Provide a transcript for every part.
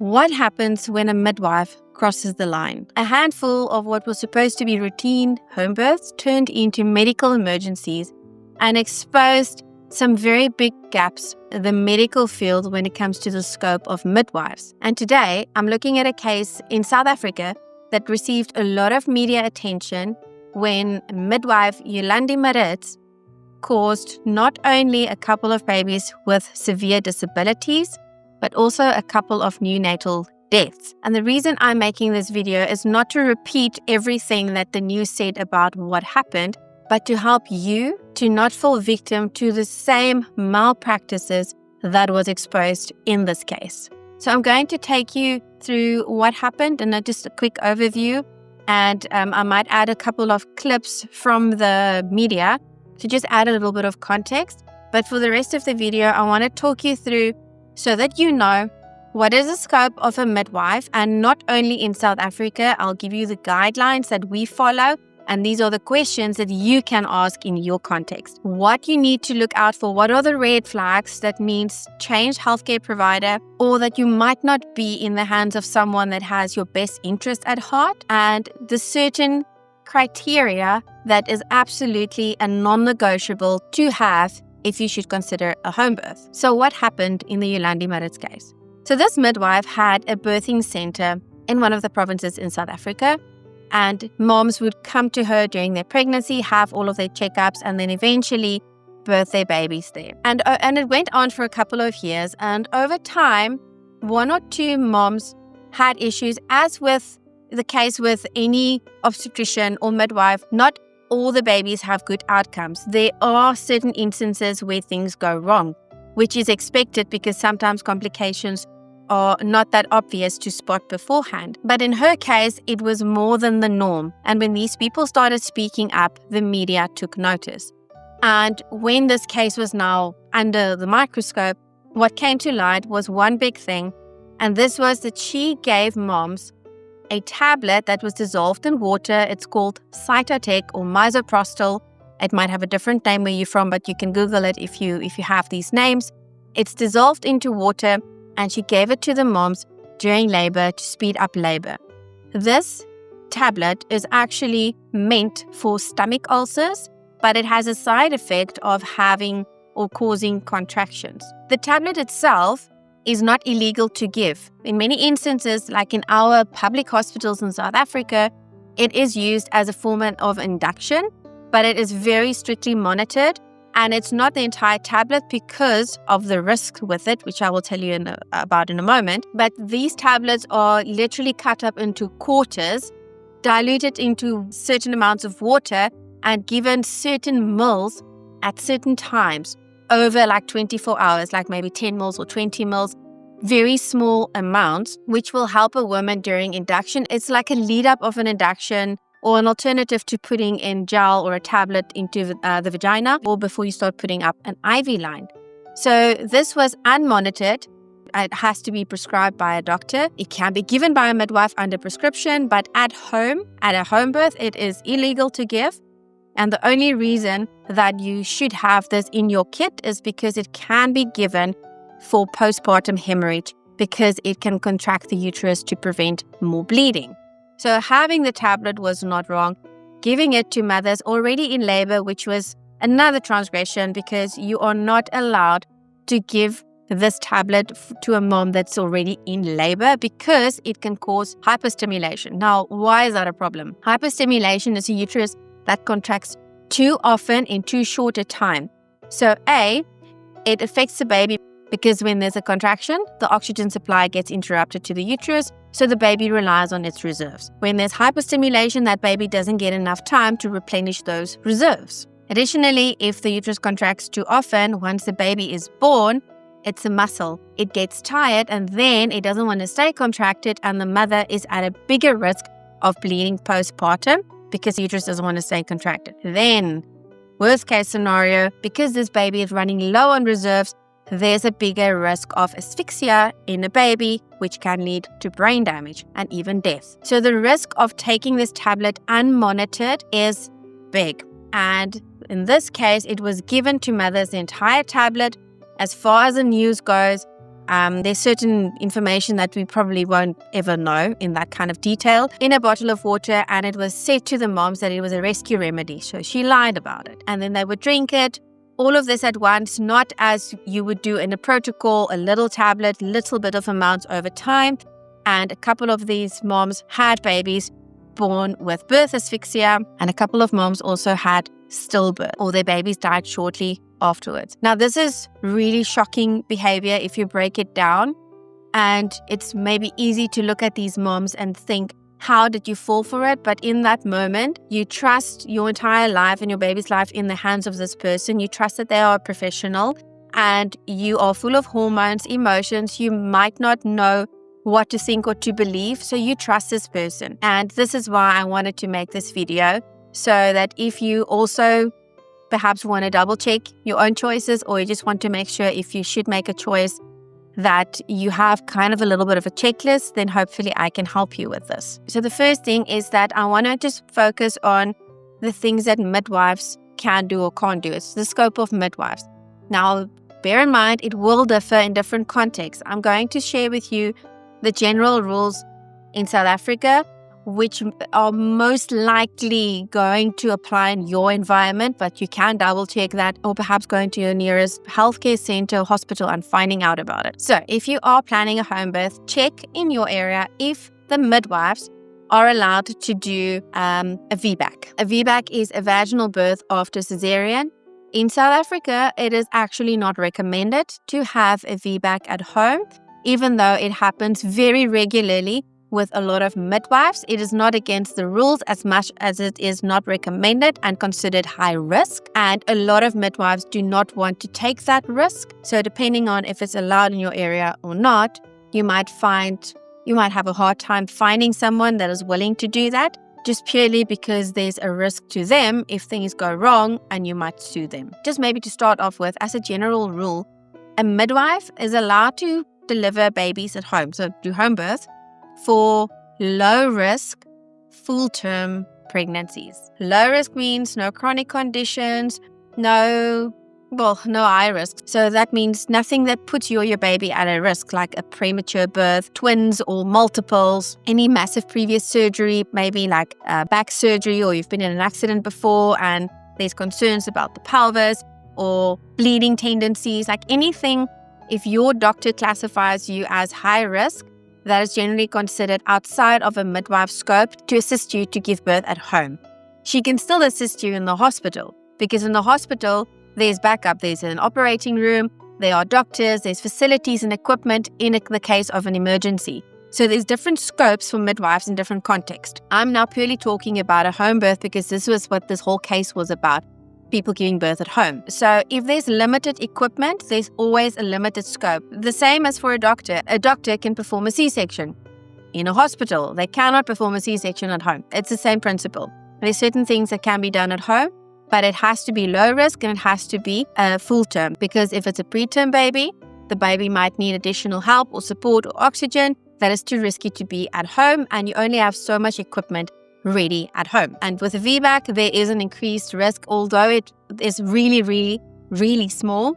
What happens when a midwife crosses the line? A handful of what was supposed to be routine home births turned into medical emergencies and exposed some very big gaps in the medical field when it comes to the scope of midwives. And today, I'm looking at a case in South Africa that received a lot of media attention when midwife Yolande Maritz caused not only a couple of babies with severe disabilities, but also a couple of neonatal deaths. And the reason I'm making this video is not to repeat everything that the news said about what happened, but to help you to not fall victim to the same malpractices that was exposed in this case. So I'm going to take you through what happened and just a quick overview. And I might add a couple of clips from the media to just add a little bit of context. But for the rest of the video, I want to talk you through so that you know what is the scope of a midwife. And not only in South Africa, I'll give you the guidelines that we follow. And these are the questions that you can ask in your context. What you need to look out for, what are the red flags that means change healthcare provider, or that you might not be in the hands of someone that has your best interest at heart, and the certain criteria that is absolutely a non-negotiable to have if you should consider a home birth. So what happened in the Yolande Maritz case? So this midwife had a birthing center in one of the provinces in South Africa, and moms would come to her during their pregnancy, have all of their checkups, and then eventually birth their babies there. And it went on for a couple of years, and over time, one or two moms had issues, as with the case with any obstetrician or midwife. Not all the babies have good outcomes. There are certain instances where things go wrong, which is expected because sometimes complications are not that obvious to spot beforehand. But in her case, it was more than the norm. And when these people started speaking up, the media took notice. And when this case was now under the microscope, what came to light was one big thing. And this was that she gave moms a tablet that was dissolved in water. It's called Cytotec or misoprostol. It might have a different name where you're from, but you can Google it if you have these names. It's dissolved into water, and she gave it to the moms during labor to speed up labor. This tablet is actually meant for stomach ulcers, but it has a side effect of having or causing contractions. The tablet itself is not illegal to give. In many instances, like in our public hospitals in South Africa, it is used as a form of induction, but it is very strictly monitored, and it's not the entire tablet because of the risk with it, which I will tell you about in a moment. But these tablets are literally cut up into quarters, diluted into certain amounts of water, and given certain mils at certain times over like 24 hours, like maybe 10 mils or 20 mils, very small amounts, which will help a woman during induction. It's like a lead up of an induction, or an alternative to putting in gel or a tablet into the vagina, or before you start putting up an IV line. So this was unmonitored. It has to be prescribed by a doctor. It can be given by a midwife under prescription, but at home, at a home birth, it is illegal to give. And the only reason that you should have this in your kit is because it can be given for postpartum hemorrhage, because it can contract the uterus to prevent more bleeding. So having the tablet was not wrong. Giving it to mothers already in labor, which was another transgression, because you are not allowed to give this tablet to a mom that's already in labor, because it can cause hyperstimulation. Now, why is that a problem? Hyperstimulation is a uterus that contracts too often in too short a time. So A, it affects the baby because when there's a contraction, the oxygen supply gets interrupted to the uterus, so the baby relies on its reserves. When there's hyperstimulation, that baby doesn't get enough time to replenish those reserves. Additionally, if the uterus contracts too often, once the baby is born, it's a muscle. It gets tired, and then it doesn't want to stay contracted, and the mother is at a bigger risk of bleeding postpartum because the uterus doesn't want to stay contracted. Then, worst case scenario, because this baby is running low on reserves, there's a bigger risk of asphyxia in a baby, which can lead to brain damage and even death. So the risk of taking this tablet unmonitored is big. And in this case, it was given to mothers, the entire tablet. As far as the news goes, there's certain information that we probably won't ever know in that kind of detail, in a bottle of water, and it was said to the moms that it was a rescue remedy. So she lied about it. And then they would drink it. All of this at once, not as you would do in a protocol, a little tablet, little bit of amounts over time. And a couple of these moms had babies born with birth asphyxia, and a couple of moms also had stillbirth, or their babies died shortly afterwards. Now, this is really shocking behavior if you break it down, and it's maybe easy to look at these moms and think, how did you fall for it? But in that moment, you trust your entire life and your baby's life in the hands of this person. You trust that they are a professional, and you are full of hormones, emotions. You might not know what to think or to believe, so you trust this person. And this is why I wanted to make this video, so that if you also perhaps want to double check your own choices, or you just want to make sure if you should make a choice that you have kind of a little bit of a checklist, then hopefully I can help you with this. So the first thing is that I want to just focus on the things that midwives can do or can't do. It's the scope of midwives. Now, bear in mind, it will differ in different contexts. I'm going to share with you the general rules in South Africa, which are most likely going to apply in your environment, but you can double check that, or perhaps going to your nearest healthcare center or hospital and finding out about it. So if you are planning a home birth, check in your area if the midwives are allowed to do a VBAC. A VBAC is a vaginal birth after cesarean. In South Africa, it is actually not recommended to have a VBAC at home, even though it happens very regularly with a lot of midwives. It is not against the rules as much as it is not recommended and considered high risk. And a lot of midwives do not want to take that risk. So depending on if it's allowed in your area or not, you might have a hard time finding someone that is willing to do that, just purely because there's a risk to them if things go wrong and you might sue them. Just maybe to start off with, as a general rule, a midwife is allowed to deliver babies at home, so do home birth, for low-risk, full-term pregnancies. Low risk means no chronic conditions, no high risk. So that means nothing that puts you or your baby at a risk, like a premature birth, twins or multiples, any massive previous surgery, maybe like back surgery, or you've been in an accident before and there's concerns about the pelvis, or bleeding tendencies, like anything. If your doctor classifies you as high risk, that is generally considered outside of a midwife's scope to assist you to give birth at home. She can still assist you in the hospital, because in the hospital, there's backup. There's an operating room, there are doctors, there's facilities and equipment in the case of an emergency. So there's different scopes for midwives in different contexts. I'm now purely talking about a home birth because this was what this whole case was about. People giving birth at home. So if there's limited equipment, there's always a limited scope. The same as for a doctor. A doctor can perform a C-section in a hospital. They cannot perform a C-section at home. It's the same principle. There's certain things that can be done at home, but it has to be low risk and it has to be full term, because if it's a preterm baby, the baby might need additional help or support or oxygen. That is too risky to be at home, and you only have so much equipment ready at home. And with a VBAC, there is an increased risk, although it is really, really, really small.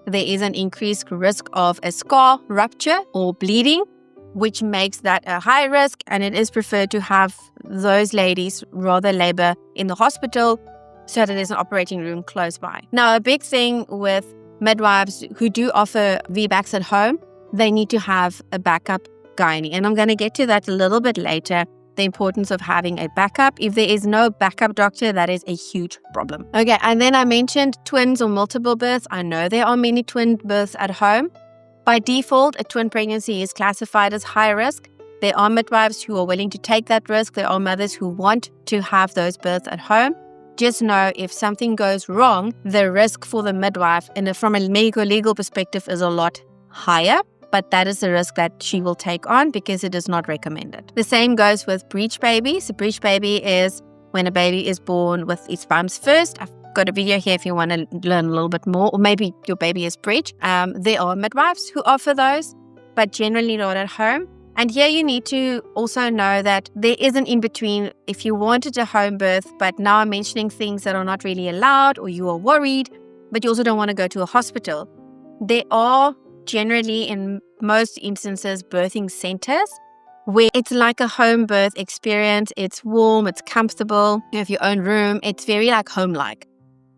There is an increased risk of a scar rupture or bleeding, which makes that a high risk, and it is preferred to have those ladies rather labor in the hospital so that there's an operating room close by. Now, a big thing with midwives who do offer VBACs at home, they need to have a backup gynae, and I'm going to get to that a little bit later. The importance of having a backup. If there is no backup doctor, that is a huge problem. Okay, and then I mentioned twins or multiple births. I know there are many twin births at home. By default, a twin pregnancy is classified as high risk. There are midwives who are willing to take that risk. There are mothers who want to have those births at home. Just know if something goes wrong, the risk for the midwife from a medical legal perspective is a lot higher. But that is the risk that she will take on because it is not recommended. The same goes with breech babies. A breech baby is when a baby is born with its bumps first. I've got a video here if you want to learn a little bit more, or maybe your baby is breech. There are midwives who offer those, but generally not at home. And here you need to also know that there is an in-between. If you wanted a home birth, but now I'm mentioning things that are not really allowed, or you are worried, but you also don't want to go to a hospital, there are generally in most instances birthing centers, where it's like a home birth experience. It's warm, it's comfortable, you have your own room, it's very like home-like.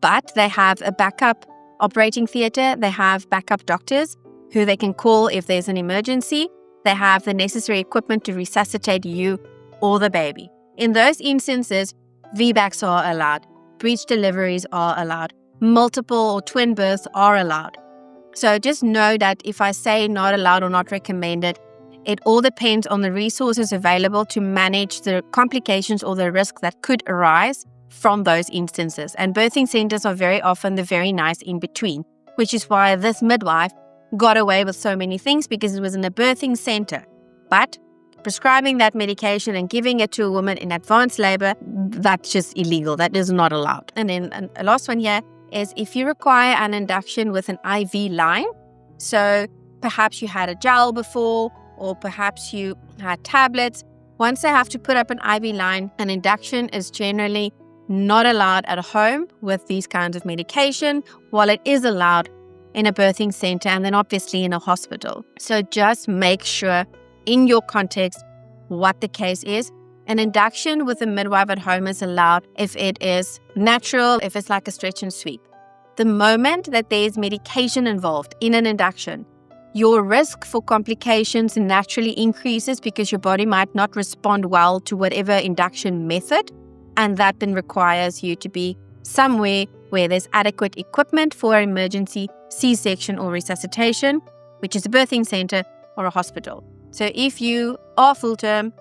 But they have a backup operating theater, they have backup doctors who they can call if there's an emergency. They have the necessary equipment to resuscitate you or the baby. In those instances, VBACs are allowed, breech deliveries are allowed, multiple or twin births are allowed. So just know that if I say not allowed or not recommended, it all depends on the resources available to manage the complications or the risk that could arise from those instances. And birthing centers are very often the very nice in between, which is why this midwife got away with so many things, because it was in a birthing center. But prescribing that medication and giving it to a woman in advanced labor, that's just illegal. That is not allowed. And then a last one here is if you require an induction with an IV line, so perhaps you had a gel before, or perhaps you had tablets. Once they have to put up an IV line, an induction is generally not allowed at home with these kinds of medication, while it is allowed in a birthing center and then obviously in a hospital. So just make sure in your context what the case is. An induction with a midwife at home is allowed if it is natural, if it's like a stretch and sweep. The moment that there's medication involved in an induction, your risk for complications naturally increases because your body might not respond well to whatever induction method, and that then requires you to be somewhere where there's adequate equipment for emergency C-section or resuscitation, which is a birthing center or a hospital. So if you are full-term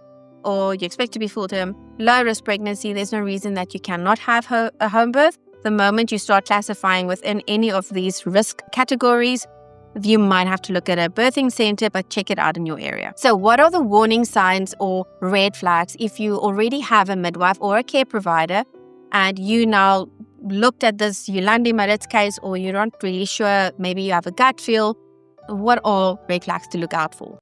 or you expect to be full-term, low-risk pregnancy, there's no reason that you cannot have a home birth. The moment you start classifying within any of these risk categories, you might have to look at a birthing center, but check it out in your area. So what are the warning signs or red flags if you already have a midwife or a care provider and you now looked at this Yolande Maritz case, or you're not really sure, maybe you have a gut feel? What are red flags to look out for?